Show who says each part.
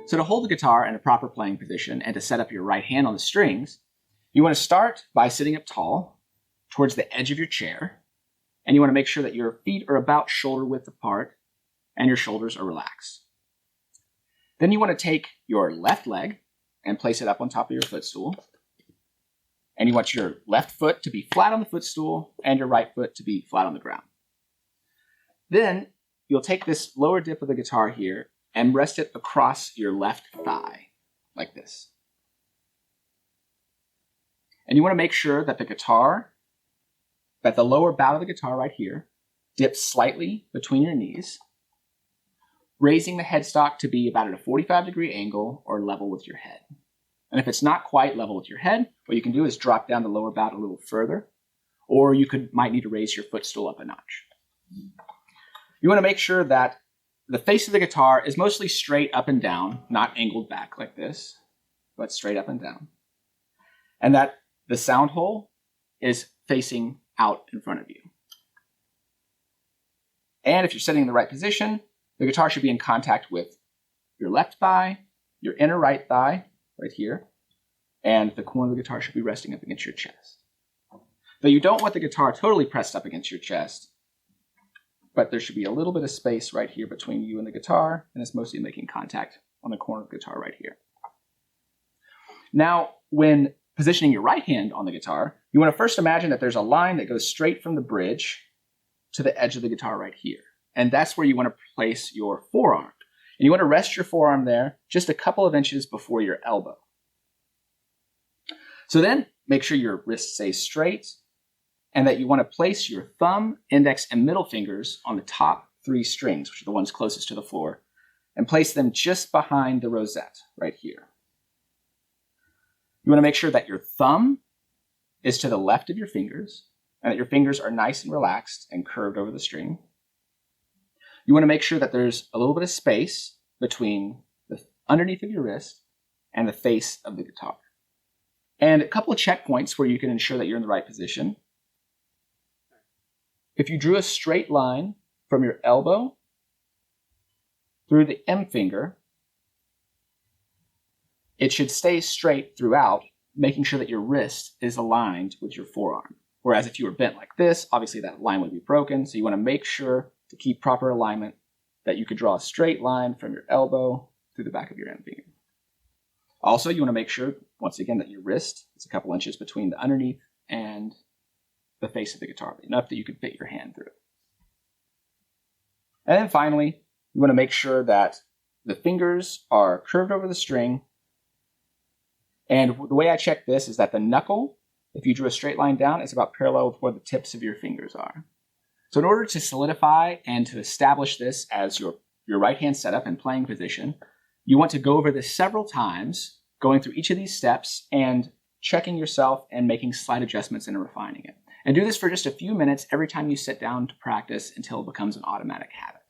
Speaker 1: So to hold the guitar in a proper playing position and to set up your right hand on the strings, you want to start by sitting up tall towards the edge of your chair, and you want to make sure that your feet are about shoulder width apart and your shoulders are relaxed. Then you want to take your left leg and place it up on top of your footstool, and you want your left foot to be flat on the footstool and your right foot to be flat on the ground. Then you'll take this lower dip of the guitar here and rest it across your left thigh, like this. And you want to make sure that the lower bout of the guitar right here dips slightly between your knees, raising the headstock to be about at a 45-degree angle or level with your head. And if it's not quite level with your head, what you can do is drop down the lower bout a little further, or you might need to raise your footstool up a notch. You want to make sure that the face of the guitar is mostly straight up and down, not angled back like this, but straight up and down. And that the sound hole is facing out in front of you. And if you're sitting in the right position, the guitar should be in contact with your left thigh, your inner right thigh, right here, and the corner of the guitar should be resting up against your chest. Though you don't want the guitar totally pressed up against your chest, but there should be a little bit of space right here between you and the guitar, and it's mostly making contact on the corner of the guitar right here. Now, when positioning your right hand on the guitar, you want to first imagine that there's a line that goes straight from the bridge to the edge of the guitar right here. And that's where you want to place your forearm. And you want to rest your forearm there just a couple of inches before your elbow. So then make sure your wrist stays straight and that you want to place your thumb, index, and middle fingers on the top 3 strings, which are the ones closest to the floor, and place them just behind the rosette right here. You want to make sure that your thumb is to the left of your fingers and that your fingers are nice and relaxed and curved over the string. You want to make sure that there's a little bit of space between the underneath of your wrist and the face of the guitar. And a couple of checkpoints where you can ensure that you're in the right position. If you drew a straight line from your elbow through the M finger, it should stay straight throughout, making sure that your wrist is aligned with your forearm. Whereas if you were bent like this, obviously that line would be broken. So you want to make sure to keep proper alignment that you could draw a straight line from your elbow through the back of your M finger. Also, you want to make sure, once again, that your wrist is a couple inches between the underneath and the face of the guitar, enough that you can fit your hand through it. And then finally, you want to make sure that the fingers are curved over the string. And the way I check this is that the knuckle, if you drew a straight line down, is about parallel with where the tips of your fingers are. So in order to solidify and to establish this as your right hand setup and playing position, you want to go over this several times, going through each of these steps and checking yourself and making slight adjustments and refining it. And do this for just a few minutes every time you sit down to practice until it becomes an automatic habit.